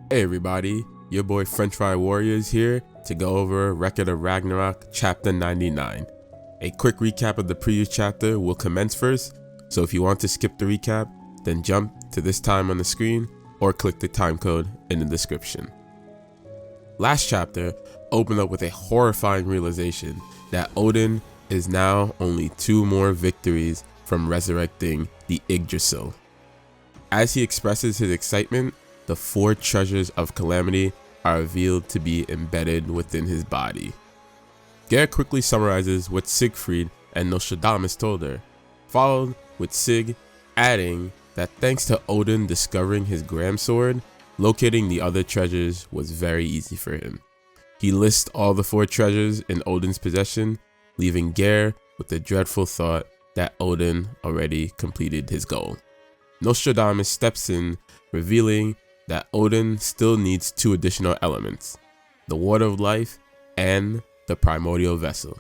Hey everybody, your boy French Fry Warriors here to go over Record of Ragnarok chapter 99. A quick recap of the previous chapter will commence first, so if you want to skip the recap, then jump to this time on the screen or click the time code in the description. Last chapter opened up with a horrifying realization that Odin is now only 2 more victories from resurrecting the Yggdrasil. As he expresses his excitement, the 4 treasures of calamity are revealed to be embedded within his body. Geir quickly summarizes what Siegfried and Nostradamus told her, followed with Sig adding that thanks to Odin discovering his Gram sword, locating the other treasures was very easy for him. He lists all the 4 treasures in Odin's possession, leaving Geir with the dreadful thought that Odin already completed his goal. Nostradamus steps in, revealing that Odin still needs 2 additional elements, the Water of Life and the Primordial Vessel.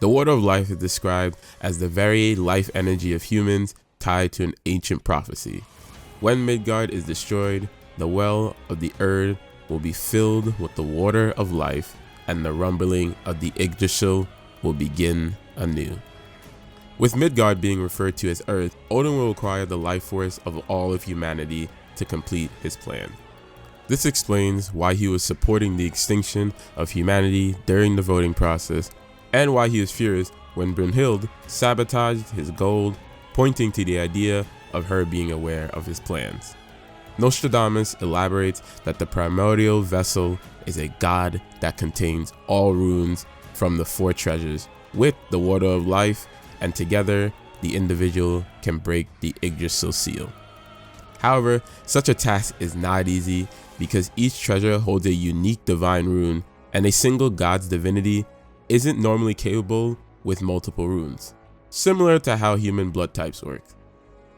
The Water of Life is described as the very life energy of humans tied to an ancient prophecy. When Midgard is destroyed, the well of the earth will be filled with the water of life, and the rumbling of the Yggdrasil will begin anew. With Midgard being referred to as Earth, Odin will require the life force of all of humanity to complete his plan. This explains why he was supporting the extinction of humanity during the voting process, and why he was furious when Brunhild sabotaged his goal, pointing to the idea of her being aware of his plans. Nostradamus elaborates that the primordial vessel is a god that contains all runes from the 4 treasures with the water of life, and together the individual can break the Yggdrasil seal. However, such a task is not easy because each treasure holds a unique divine rune, and a single god's divinity isn't normally capable with multiple runes, similar to how human blood types work.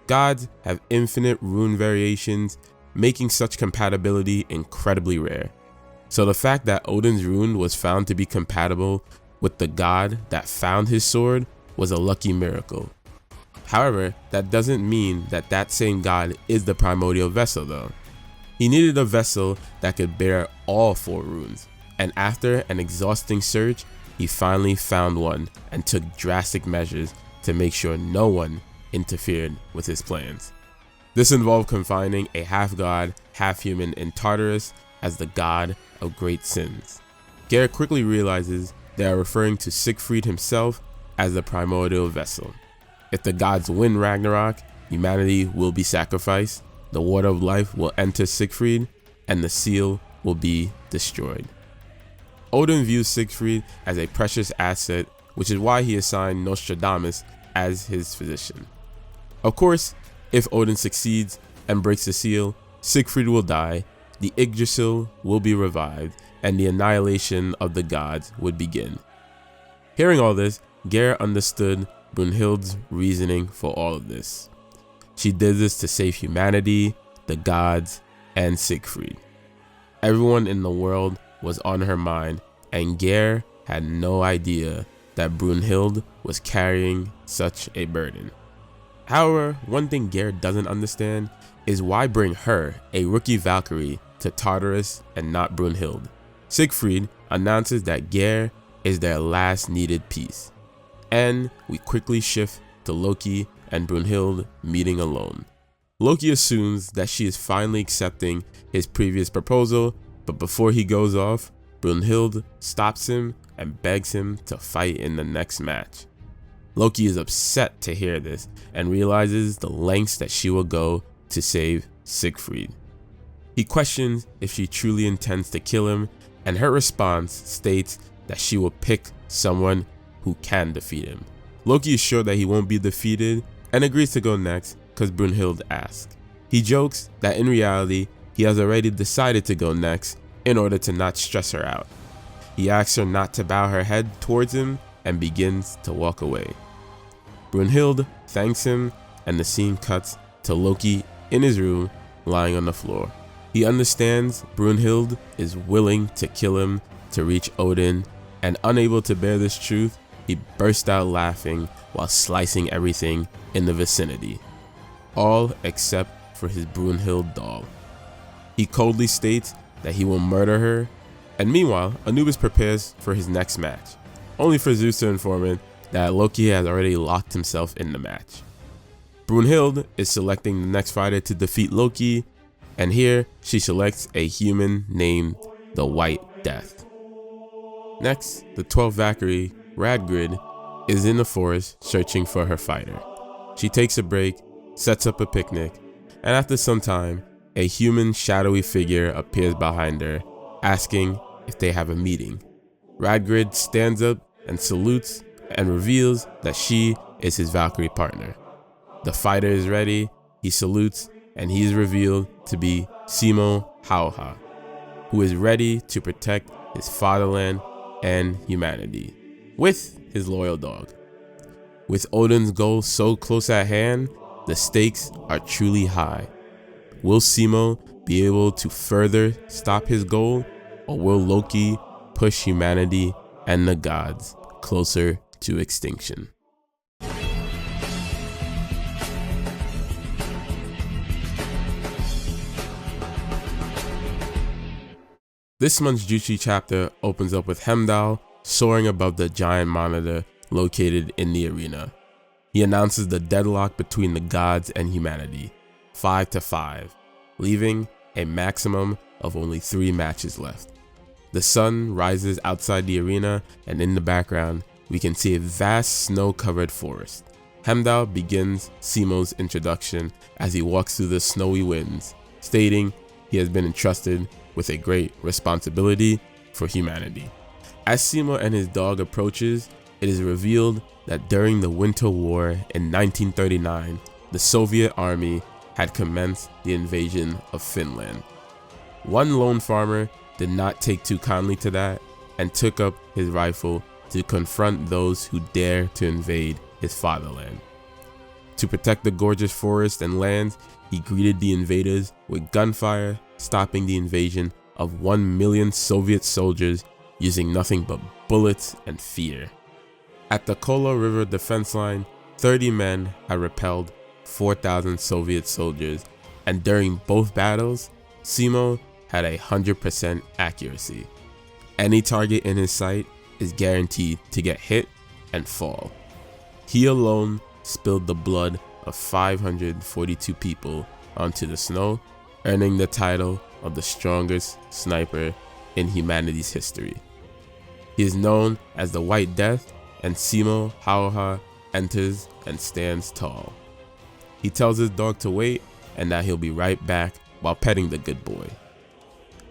Gods have infinite rune variations, making such compatibility incredibly rare. So the fact that Odin's rune was found to be compatible with the god that found his sword was a lucky miracle. However, that doesn't mean that that same god is the primordial vessel though. He needed a vessel that could bear all 4 runes, and after an exhausting search, he finally found one and took drastic measures to make sure no one interfered with his plans. This involved confining a half-god, half-human in Tartarus as the god of great sins. Geir quickly realizes they are referring to Siegfried himself as the primordial vessel. If the gods win Ragnarok, humanity will be sacrificed, the water of life will enter Siegfried, and the seal will be destroyed. Odin views Siegfried as a precious asset, which is why he assigned Nostradamus as his physician. Of course, if Odin succeeds and breaks the seal, Siegfried will die, the Yggdrasil will be revived, and the annihilation of the gods would begin. Hearing all this, Geir understood Brunhild's reasoning for all of this. She did this to save humanity, the gods, and Siegfried. Everyone in the world was on her mind, and Geir had no idea that Brunhild was carrying such a burden. However, one thing Geir doesn't understand is why bring her, a rookie Valkyrie, to Tartarus and not Brunhild. Siegfried announces that Geir is their last needed piece, and we quickly shift to Loki and Brunhild meeting alone. Loki assumes that she is finally accepting his previous proposal, but before he goes off, Brunhild stops him and begs him to fight in the next match. Loki is upset to hear this and realizes the lengths that she will go to save Siegfried. He questions if she truly intends to kill him, and her response states that she will pick someone who can defeat him. Loki is sure that he won't be defeated and agrees to go next because Brunhild asks. He jokes that in reality he has already decided to go next in order to not stress her out. He asks her not to bow her head towards him and begins to walk away. Brunhild thanks him, and the scene cuts to Loki in his room lying on the floor. He understands Brunhild is willing to kill him to reach Odin, and unable to bear this truth, he burst out laughing while slicing everything in the vicinity, all except for his Brunhild doll. He coldly states that he will murder her, and meanwhile, Anubis prepares for his next match, only for Zeus to inform him that Loki has already locked himself in the match. Brunhild is selecting the next fighter to defeat Loki, and here she selects a human named the White Death. Next, the 12th Valkyrie, Radgrid, is in the forest searching for her fighter. She takes a break, sets up a picnic, and after some time, a human shadowy figure appears behind her, asking if they have a meeting. Radgrid stands up and salutes and reveals that she is his Valkyrie partner. The fighter is ready, he salutes, and he is revealed to be Simo, who is ready to protect his fatherland and humanity with his loyal dog. With Odin's goal so close at hand, the stakes are truly high. Will Simo be able to further stop his goal, or will Loki push humanity and the gods closer to extinction? This month's Juchi chapter opens up with Heimdall soaring above the giant monitor located in the arena. He announces the deadlock between the gods and humanity, 5-5, leaving a maximum of only 3 matches left. The sun rises outside the arena, and in the background, we can see a vast snow-covered forest. Heimdall begins Simo's introduction as he walks through the snowy winds, stating he has been entrusted with a great responsibility for humanity. As Simo and his dog approaches, it is revealed that during the Winter War in 1939, the Soviet army had commenced the invasion of Finland. One lone farmer did not take too kindly to that and took up his rifle to confront those who dare to invade his fatherland. To protect the gorgeous forest and lands, he greeted the invaders with gunfire, stopping the invasion of 1 million Soviet soldiers using nothing but bullets and fear. At the Kola River defense line, 30 men had repelled 4,000 Soviet soldiers, and during both battles, Simo had 100% accuracy. Any target in his sight is guaranteed to get hit and fall. He alone spilled the blood of 542 people onto the snow, earning the title of the strongest sniper in humanity's history. He is known as the White Death, and Simo enters and stands tall. He tells his dog to wait and that he'll be right back while petting the good boy.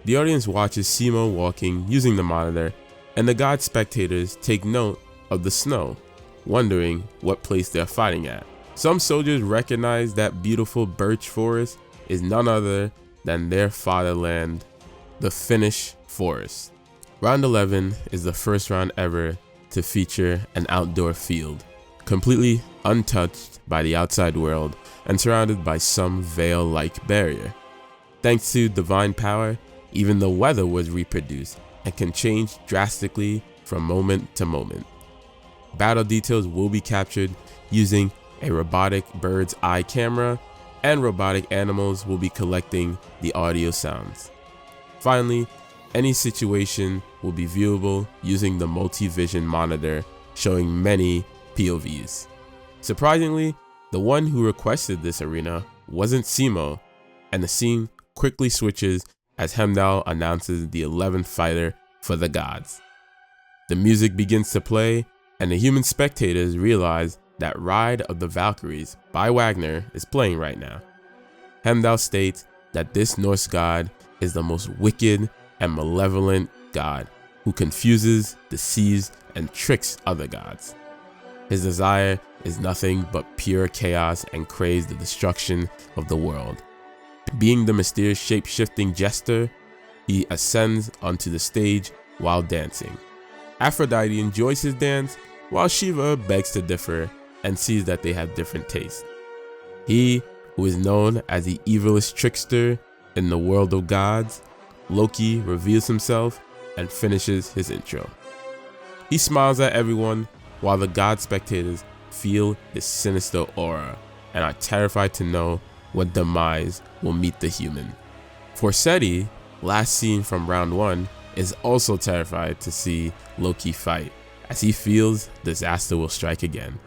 The audience watches Simo walking using the monitor, and the god spectators take note of the snow, wondering what place they're fighting at. Some soldiers recognize that beautiful birch forest is none other than their fatherland, the Finnish forest. Round 11 is the first round ever to feature an outdoor field, completely untouched by the outside world and surrounded by some veil-like barrier. Thanks to divine power, even the weather was reproduced and can change drastically from moment to moment. Battle details will be captured using a robotic bird's eye camera, and robotic animals will be collecting the audio sounds. Finally, any situation will be viewable using the multi-vision monitor showing many POVs. Surprisingly, the one who requested this arena wasn't Simo, and the scene quickly switches as Heimdall announces the 11th fighter for the gods. The music begins to play, and the human spectators realize that Ride of the Valkyries by Wagner is playing right now. Heimdall states that this Norse god is the most wicked and malevolent god who confuses, deceives, and tricks other gods. His desire is nothing but pure chaos and craves the destruction of the world. Being the mysterious shape-shifting jester, he ascends onto the stage while dancing. Aphrodite enjoys his dance, while Shiva begs to differ and sees that they have different tastes. He, who is known as the evilest trickster in the world of gods, Loki, reveals himself and finishes his intro. He smiles at everyone while the god spectators feel his sinister aura and are terrified to know what demise will meet the human. Forseti, last seen from round 1, is also terrified to see Loki fight, as he feels disaster will strike again.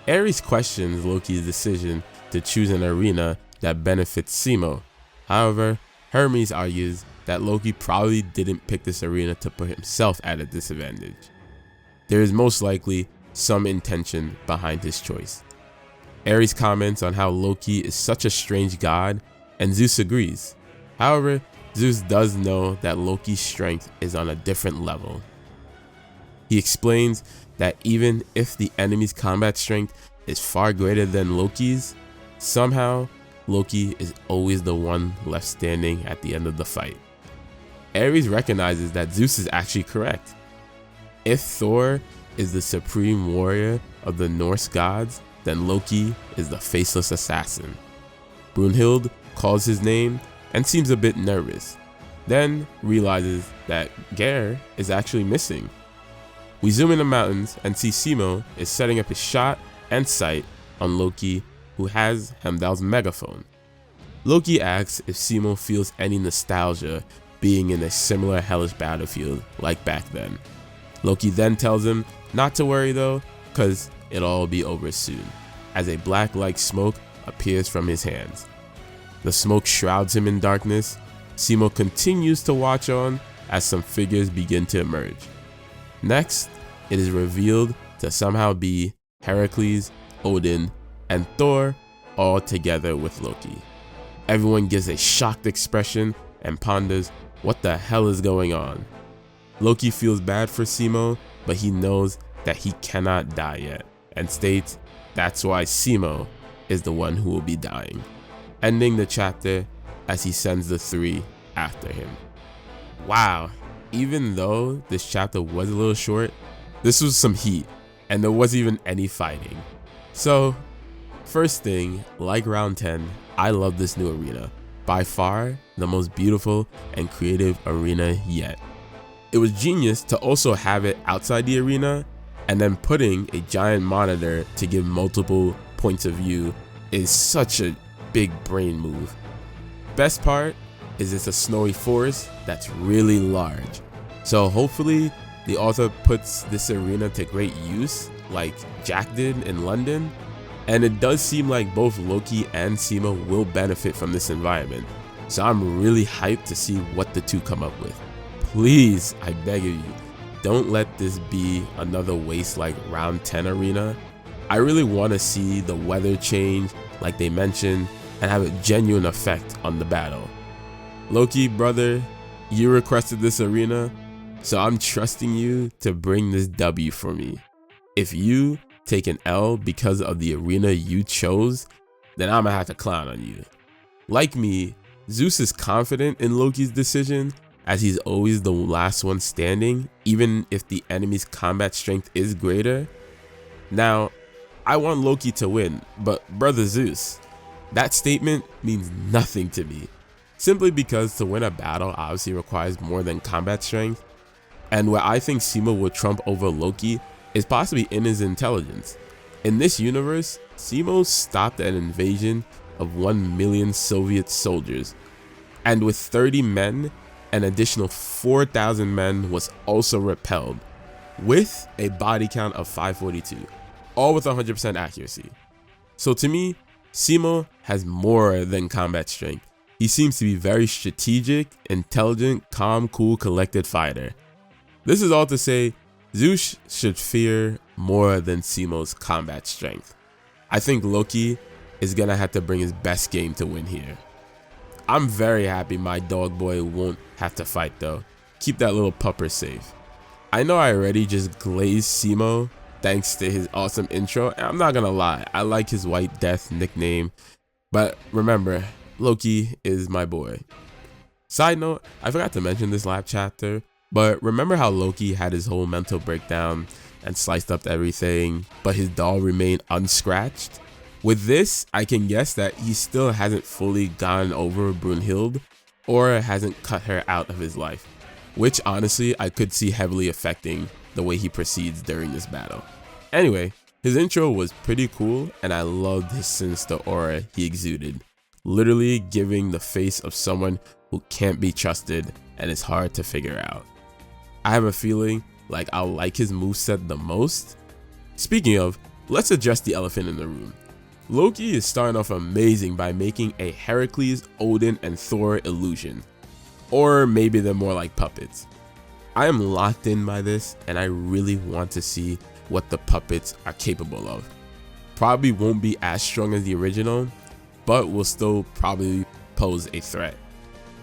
Ares questions Loki's decision to choose an arena that benefits Simo. However, Hermes argues that Loki probably didn't pick this arena to put himself at a disadvantage. There is most likely some intention behind his choice. Ares comments on how Loki is such a strange god, and Zeus agrees. However, Zeus does know that Loki's strength is on a different level. He explains that even if the enemy's combat strength is far greater than Loki's, somehow Loki is always the one left standing at the end of the fight. Ares recognizes that Zeus is actually correct. If Thor is the supreme warrior of the Norse gods, then Loki is the faceless assassin. Brunhild calls his name and seems a bit nervous, then realizes that Geir is actually missing. We zoom in the mountains and see Simo is setting up his shot and sight on Loki, who has Heimdall's megaphone. Loki asks if Simo feels any nostalgia being in a similar hellish battlefield like back then. Loki then tells him not to worry though, cause it'll all be over soon, as a black-like smoke appears from his hands. The smoke shrouds him in darkness. Simo continues to watch on as some figures begin to emerge. Next, it is revealed to somehow be Heracles, Odin, and Thor all together with Loki. Everyone gives a shocked expression and ponders what the hell is going on. Loki feels bad for Simo, but he knows that he cannot die yet, and states that's why Simo is the one who will be dying, ending the chapter as he sends the 3 after him. Wow, even though this chapter was a little short, this was some heat, and there wasn't even any fighting. So, first thing, like round 10, I love this new arena. By far, the most beautiful and creative arena yet. It was genius to also have it outside the arena, and then putting a giant monitor to give multiple points of view is such a big brain move. Best part is it's a snowy forest that's really large. So hopefully the author puts this arena to great use like Jack did in London, and it does seem like both Loki and Simo will benefit from this environment. So I'm really hyped to see what the two come up with. Please, I beg of you, don't let this be another waste like round 10 arena. I really want to see the weather change like they mentioned and have a genuine effect on the battle. Loki, brother, you requested this arena, so I'm trusting you to bring this W for me. If you take an L because of the arena you chose, then I'm gonna have to clown on you. Like me, Zeus is confident in Loki's decision, as he's always the last one standing, even if the enemy's combat strength is greater. Now, I want Loki to win, but brother Zeus, that statement means nothing to me, simply because to win a battle obviously requires more than combat strength, and where I think Simo will trump over Loki is possibly in his intelligence. In this universe, Simo stopped an invasion of 1 million Soviet soldiers, and with 30 men, an additional 4,000 men was also repelled, with a body count of 542, all with 100% accuracy. So to me, Simo has more than combat strength. He seems to be very strategic, intelligent, calm, cool, collected fighter. This is all to say, Zeus should fear more than Simo's combat strength. I think Loki is gonna have to bring his best game to win here. I'm very happy my dog boy won't have to fight though. Keep that little pupper safe. I know I already just glazed Simo thanks to his awesome intro, and I'm not gonna lie, I like his White Death nickname, but remember, Loki is my boy. Side note, I forgot to mention this last chapter, but remember how Loki had his whole mental breakdown and sliced up everything, but his doll remained unscratched? With this, I can guess that he still hasn't fully gone over Brunhild or hasn't cut her out of his life, which honestly I could see heavily affecting the way he proceeds during this battle. Anyway, his intro was pretty cool and I loved his sinister aura he exuded. literally giving the face of someone who can't be trusted and is hard to figure out. I have a feeling like I'll like his moveset the most. Speaking of, let's address the elephant in the room. Loki is starting off amazing by making a Heracles, Odin, and Thor illusion. Or maybe they're more like puppets. I am locked in by this and I really want to see what the puppets are capable of. Probably won't be as strong as the original, but will still probably pose a threat.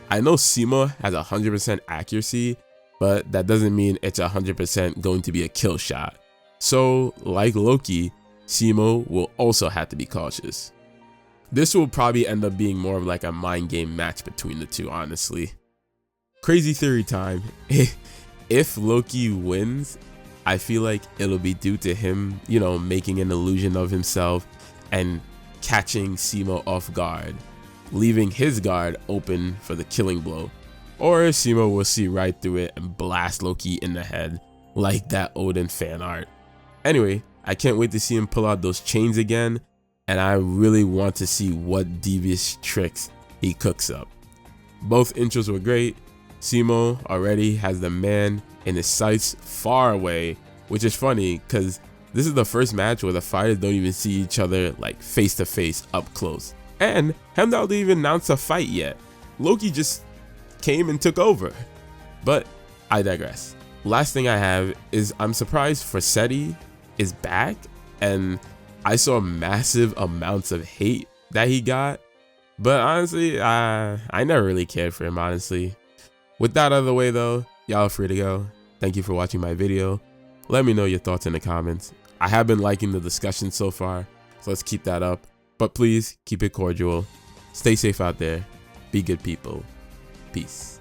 I know Simo has 100% accuracy, but that doesn't mean it's 100% going to be a kill shot. So, like Loki, Simo will also have to be cautious. This will probably end up being more of like a mind game match between the two, honestly. Crazy theory time. If Loki wins, I feel like it'll be due to him, making an illusion of himself and catching Simo off guard, leaving his guard open for the killing blow. Or Simo will see right through it and blast Loki in the head like that Odin fan art. Anyway, I can't wait to see him pull out those chains again, and I really want to see what devious tricks he cooks up. Both intros were great. Simo already has the man in his sights far away, which is funny because this is the first match where the fighters don't even see each other like face to face up close. And Heimdall didn't even announce a fight yet. Loki just came and took over. But I digress. Last thing I have is I'm surprised Forseti is back, and I saw massive amounts of hate that he got, but honestly I never really cared for him, honestly. With that out of the way though, y'all are free to go. Thank you for watching my video. Let me know your thoughts in the comments. I have been liking the discussion so far, so let's keep that up, but please keep it cordial. Stay safe out there, be good people. Peace.